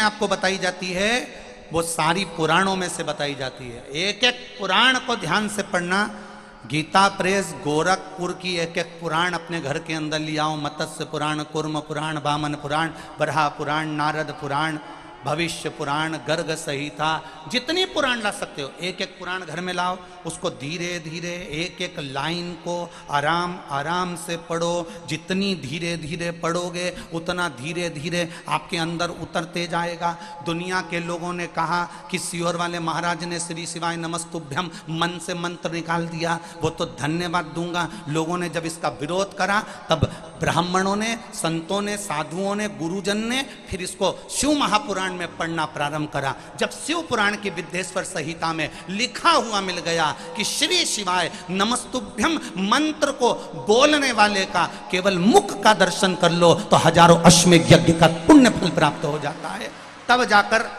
आपको बताई जाती है वो सारी पुराणों में से बताई जाती है। एक एक पुराण को ध्यान से पढ़ना। गीता प्रेस गोरखपुर की एक एक पुराण अपने घर के अंदर ले आओ। मत्स्य पुराण, कूर्म पुराण, वामन पुराण, बरहा पुराण, नारद पुराण, भविष्य पुराण, गर्ग संहिता, जितनी पुराण ला सकते हो एक एक पुराण घर में लाओ। उसको धीरे धीरे एक एक लाइन को आराम आराम से पढ़ो। जितनी धीरे धीरे पढ़ोगे उतना धीरे धीरे आपके अंदर उतरते जाएगा। दुनिया के लोगों ने कहा कि सियोर वाले महाराज ने श्री शिवाय नमस्तुभ्यम मन से मंत्र निकाल दिया, वो तो धन्यवाद दूंगा। लोगों ने जब इसका विरोध करा तब ब्राह्मणों ने, संतों ने, साधुओं ने, गुरुजन ने फिर इसको शिव महापुराण में पढ़ना प्रारंभ करा। जब शिव पुराण की विद्येश्वर संहिता में लिखा हुआ मिल गया कि श्री शिवाय नमस्तुभ्यम मंत्र को बोलने वाले का केवल मुख का दर्शन कर लो तो हजारों अश्वमेध यज्ञ का पुण्य फल प्राप्त हो जाता है, तब जाकर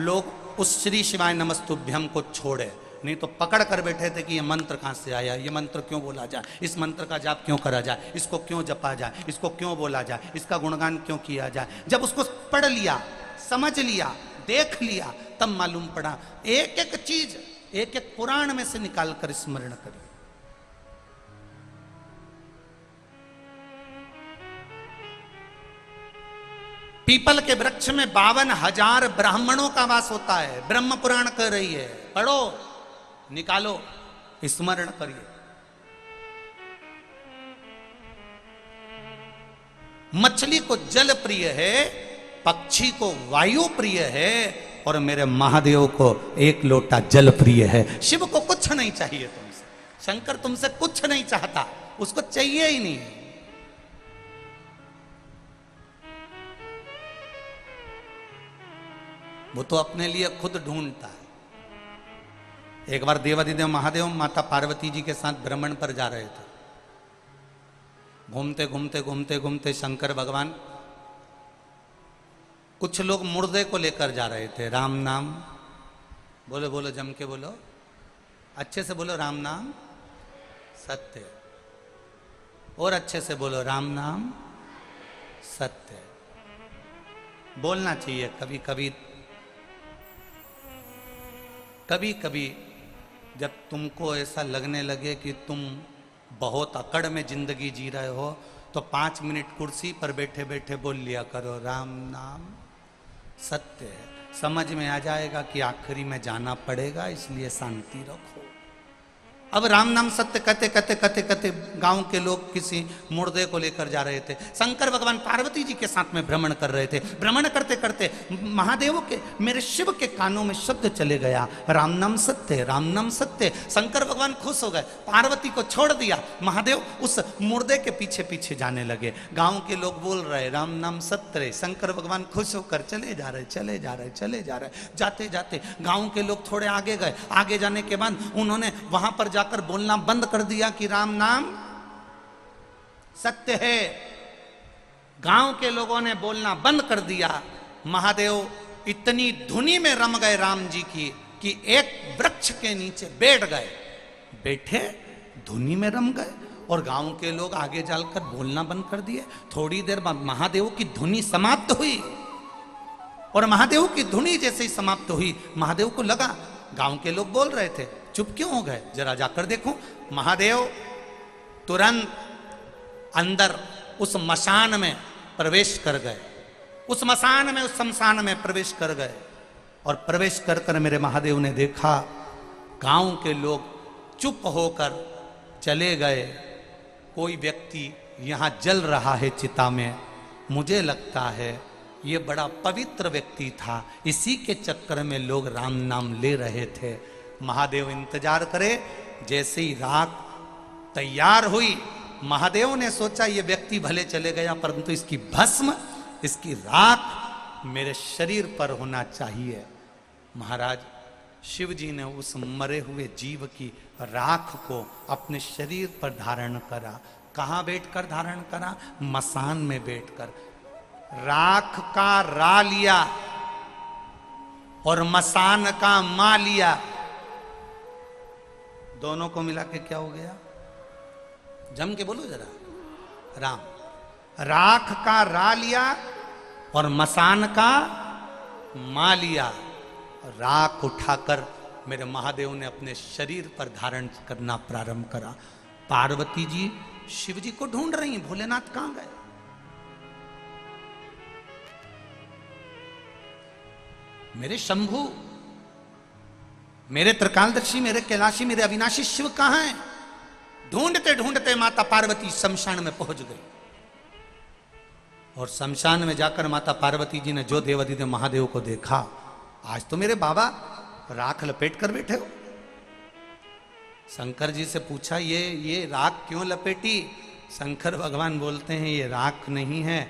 लोग उस श्री शिवाय नमस्तुभ्यम को छोड़े। नहीं तो पकड़ कर बैठे थे कि ये मंत्र कहाँ से आया, ये मंत्र क्यों बोला जाए, इस मंत्र का जाप क्यों करा जाए, इसको क्यों जपा जाए, इसको क्यों बोला जाए, इसका गुणगान क्यों किया जाए। जब उसको पढ़ लिया, समझ लिया, देख लिया, तब मालूम पड़ा। एक एक चीज एक एक पुराण में से निकाल कर स्मरण करिए। पीपल के वृक्ष में 52,000 ब्राह्मणों का वास होता है। ब्रह्म पुराण कर रही है, पढ़ो, निकालो, स्मरण करिए। मछली को जल प्रिय है, पक्षी को वायु प्रिय है और मेरे महादेव को एक लोटा जल प्रिय है। शिव को कुछ नहीं चाहिए तुमसे, शंकर तुमसे कुछ नहीं चाहता, उसको चाहिए ही नहीं। वो तो अपने लिए खुद ढूंढता है। एक बार देवादिदेव महादेव माता पार्वती जी के साथ भ्रमण पर जा रहे थे। घूमते घूमते घूमते घूमते शंकर भगवान, कुछ लोग मुर्दे को लेकर जा रहे थे। राम नाम बोलो, बोलो जम के बोलो, अच्छे से बोलो, राम नाम सत्य। और अच्छे से बोलो, राम नाम सत्य। बोलना चाहिए कभी कभी। कभी कभी जब तुमको ऐसा लगने लगे कि तुम बहुत अकड़ में जिंदगी जी रहे हो तो 5 मिनट कुर्सी पर बैठे बैठे बोल लिया करो, राम नाम सत्य है। समझ में आ जाएगा कि आखिरी में जाना पड़ेगा, इसलिए शांति रखो। अब राम नाम सत्य कहते कहते कहते कहते गांव के लोग किसी मुर्दे को लेकर जा रहे थे। शंकर भगवान पार्वती जी के साथ में भ्रमण कर रहे थे। भ्रमण करते करते महादेव के, मेरे शिव के कानों में शब्द चले गया, राम नाम सत्य, राम नाम सत्य। शंकर भगवान खुश हो गए, पार्वती को छोड़ दिया। महादेव उस मुर्दे के पीछे पीछे जाने लगे। गांव के लोग बोल रहे राम नाम सत्य, शंकर भगवान खुश होकर चले जा रहे, चले जा रहे, चले जा रहे। जाते जाते गांव के लोग थोड़े आगे गए। आगे जाने के बाद उन्होंने वहां पर जाकर बोलना बंद कर दिया कि राम नाम सत्य है। गांव के लोगों ने बोलना बंद कर दिया। महादेव इतनी धुनी में रम गए राम जी की कि एक वृक्ष के नीचे बैठ गए। बैठे, धुनी में रम गए और गांव के लोग आगे जाकर बोलना बंद कर दिए। थोड़ी देर बाद महादेव की धुनी समाप्त हुई और महादेव की धुनी जैसे ही समाप्त हुई, महादेव को लगा गांव के लोग बोल रहे थे, चुप क्यों हो गए, जरा जाकर देखो। महादेव तुरंत अंदर उस मशान में प्रवेश कर गए। उस मशान में, उस शमशान में प्रवेश कर गए और प्रवेश कर कर मेरे महादेव ने देखा गांव के लोग चुप होकर चले गए। कोई व्यक्ति यहां जल रहा है चिता में, मुझे लगता है ये बड़ा पवित्र व्यक्ति था, इसी के चक्कर में लोग राम नाम ले रहे थे। महादेव इंतजार करे। जैसे ही राख तैयार हुई, महादेव ने सोचा ये व्यक्ति भले चले गया परंतु इसकी भस्म, इसकी राख मेरे शरीर पर होना चाहिए। महाराज शिव जी ने उस मरे हुए जीव की राख को अपने शरीर पर धारण करा। कहाँ बैठकर धारण करा? मसान में बैठकर। राख का रा लिया और मसान का मा लिया, दोनों को मिला के क्या हो गया? जम के बोलो जरा, राम। राख का रा लिया और मसान का मा लिया, राख उठाकर मेरे महादेव ने अपने शरीर पर धारण करना प्रारंभ करा। पार्वती जी शिव जी को ढूंढ रही हैं, भोलेनाथ कहां गए। मेरे शंभू, मेरे त्रिकालदर्शी, मेरे कैलाशी, मेरे अविनाशी शिव कहां हैं। ढूंढते ढूंढते माता पार्वती शमशान में पहुंच गई और शमशान में जाकर माता पार्वती जी ने जो देवाधिदेव महादेव को देखा, आज तो मेरे बाबा राख लपेट कर बैठे हो। शंकर जी से पूछा, ये राख क्यों लपेटी। शंकर भगवान बोलते हैं ये राख नहीं है,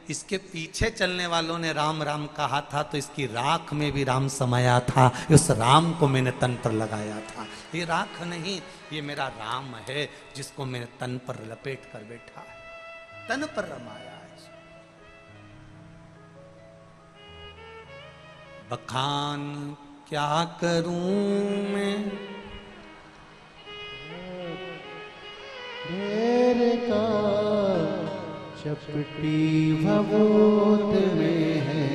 इसके पीछे चलने वालों ने राम राम कहा था तो इसकी राख में भी राम समाया था, उस राम को मैंने तन पर लगाया था। ये राख नहीं, ये मेरा राम है जिसको मैंने तन पर लपेट कर बैठा है, तन पर रमाया है। बखान क्या करूं मैं ढेर का चपटी भभूत में है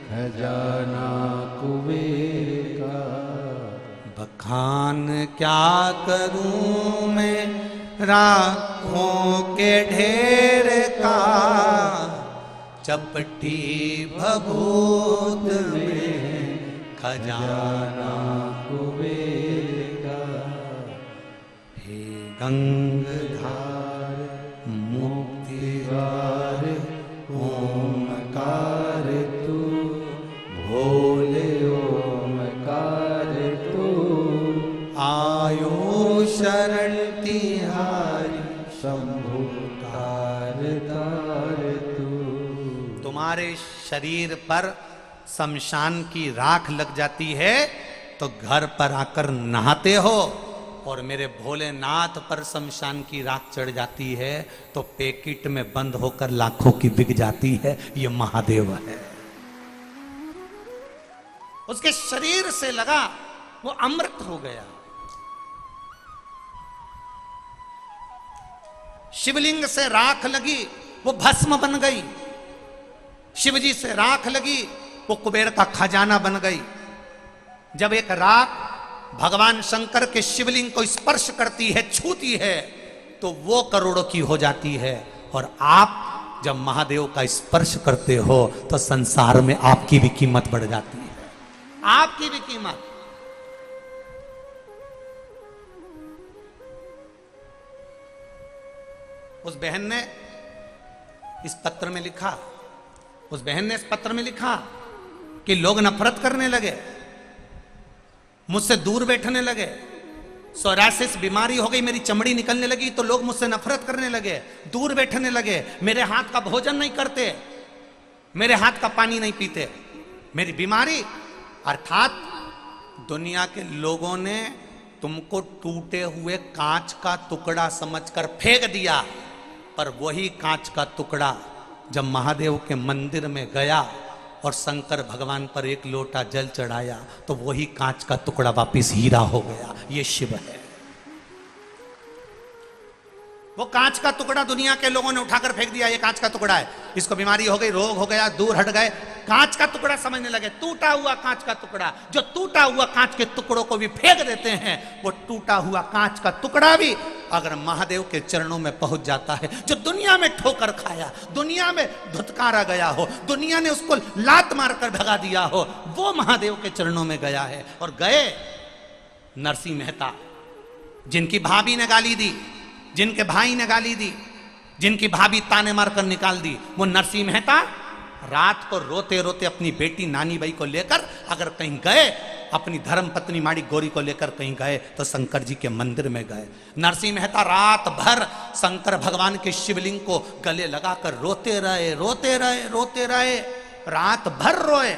खजाना कुबेर का। बखान क्या करूं मैं राखों के ढेर का, चपटी भभूत में खजाना कुबेर का। हे गंगधार मुक्तिवार ओमकार तू, भोले ओमकार तू। आयो शरण तिहारी शंभु तार तार तू। तुम्हारे शरीर पर शमशान की राख लग जाती है तो घर पर आकर नहाते हो, और मेरे भोलेनाथ पर शमशान की राख चढ़ जाती है तो पैकेट में बंद होकर लाखों की बिक जाती है। ये महादेव है। उसके शरीर से लगा वो अमृत हो गया। शिवलिंग से राख लगी वो भस्म बन गई, शिवजी से राख लगी वो कुबेर का खजाना बन गई। जब एक राख भगवान शंकर के शिवलिंग को स्पर्श करती है, छूती है, तो वो करोड़ों की हो जाती है। और आप जब महादेव का स्पर्श करते हो तो संसार में आपकी भी कीमत बढ़ जाती है, आपकी भी कीमत। उस बहन ने इस पत्र में लिखा, उस बहन ने इस पत्र में लिखा कि लोग नफरत करने लगे, मुझसे दूर बैठने लगे, सोरासिस बीमारी हो गई, मेरी चमड़ी निकलने लगी तो लोग मुझसे नफरत करने लगे, दूर बैठने लगे, मेरे हाथ का भोजन नहीं करते, मेरे हाथ का पानी नहीं पीते। मेरी बीमारी अर्थात दुनिया के लोगों ने तुमको टूटे हुए कांच का टुकड़ा समझकर फेंक दिया, पर वही कांच का टुकड़ा जब महादेव के मंदिर में गया और शंकर भगवान पर एक लोटा जल चढ़ाया तो वही कांच का टुकड़ा वापिस हीरा हो गया। ये शिव है। वो कांच का टुकड़ा दुनिया के लोगों ने उठाकर फेंक दिया, ये कांच का टुकड़ा है, इसको बीमारी हो गई, रोग हो गया, दूर हट गए, कांच का टुकड़ा समझने लगे। टूटा हुआ कांच का टुकड़ा, जो टूटा हुआ कांच के टुकड़ों को भी फेंक देते हैं, वो टूटा हुआ कांच का टुकड़ा भी अगर महादेव के चरणों में पहुंच जाता है, जो दुनिया में ठोकर खाया, दुनिया में धुतकारा गया हो, दुनिया ने उसको लात मारकर भगा दिया हो, वो महादेव के चरणों में गया है। और गए नरसिंह मेहता, जिनकी भाभी ने गाली दी, जिनके भाई ने गाली दी, जिनकी भाभी ताने मारकर निकाल दी, वो नरसिंह मेहता रात को रोते रोते अपनी बेटी नानी बाई को लेकर अगर कहीं गए, अपनी धर्म पत्नी माड़ी गौरी को लेकर कहीं गए तो शंकर जी के मंदिर में गए। नरसिंह मेहता रात भर शंकर भगवान के शिवलिंग को गले लगाकर रोते रहे, रोते रहे, रोते रहे, रात भर रोए।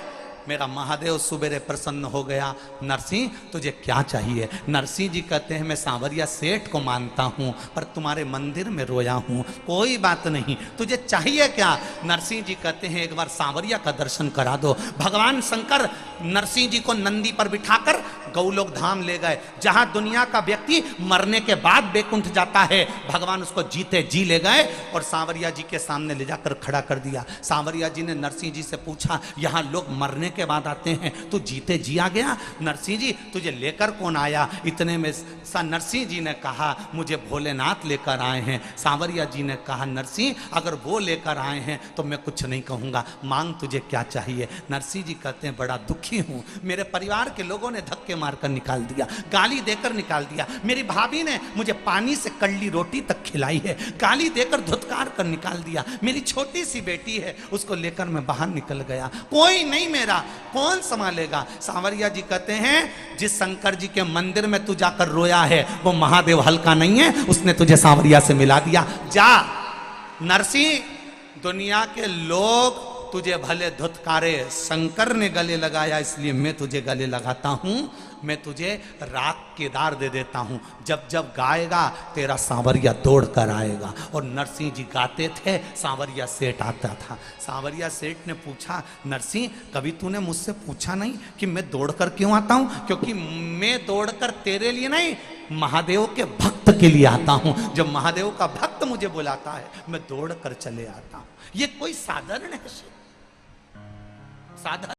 मेरा महादेव सुबेरे प्रसन्न हो गया। नरसिंह तुझे क्या चाहिए? नरसिंह जी कहते हैं मैं सांवरिया सेठ को मानता हूँ पर तुम्हारे मंदिर में रोया हूँ, कोई बात नहीं, तुझे चाहिए क्या? नरसिंह जी कहते हैं एक बार सांवरिया का दर्शन करा दो। भगवान शंकर नरसिंह जी को नंदी पर बिठाकर गौलोक धाम ले गए, जहां दुनिया का व्यक्ति मरने के बाद बैकुंठ जाता है, भगवान उसको जीते जी ले गए और सांवरिया जी के सामने ले जाकर खड़ा कर दिया। सांवरिया जी ने नरसिंह जी से पूछा, यहाँ लोग मरने के बाद आते हैं, तू जीते जी आ गया। नरसिंह जी तुझे लेकर कौन आया? इतने में नरसिंह जी ने कहा मुझे भोलेनाथ लेकर आए हैं। सांवरिया जी ने कहा नरसिंह अगर वो लेकर आए हैं तो मैं कुछ नहीं कहूँगा, मांग तुझे क्या चाहिए? नरसिंह जी कहते हैं बड़ा दुखी हूँ, मेरे परिवार के लोगों ने धक्के मारकर निकाल दिया, गाली देकर निकाल दिया। मेरी भाभी ने मुझे पानी से कड़ली रोटी तक खिलाई है, गाली देकर धुतकार कर निकाल दिया। मेरी छोटी सी बेटी है, उसको लेकर मैं बाहर निकल गया, कोई नहीं मेरा, कौन संभालेगा? सांवरिया जी कहते हैं जिस शंकर जी के मंदिर में तू जाकर रोया है वो महादेव हल्का नहीं है, उसने तुझे सांवरिया से मिला दिया। जा नरसिंह, दुनिया के लोग तुझे भले धुतकारे, शंकर ने गले लगाया इसलिए मैं तुझे गले लगाता हूं। मैं तुझे राग केदार दे देता हूं, जब जब गाएगा तेरा सांवरिया दौड़ कर आएगा। और नरसिंह जी गाते थे, सांवरिया सेठ आता था। सांवरिया सेठ ने पूछा नरसिंह कभी तूने मुझसे पूछा नहीं कि मैं दौड़ कर क्यों आता हूं? क्योंकि मैं दौड़कर तेरे लिए नहीं, महादेव के भक्त के लिए आता हूं। जब महादेव का भक्त मुझे बुलाता है मैं दौड़ कर चले आता हूं। ये कोई साधारण है? साधारण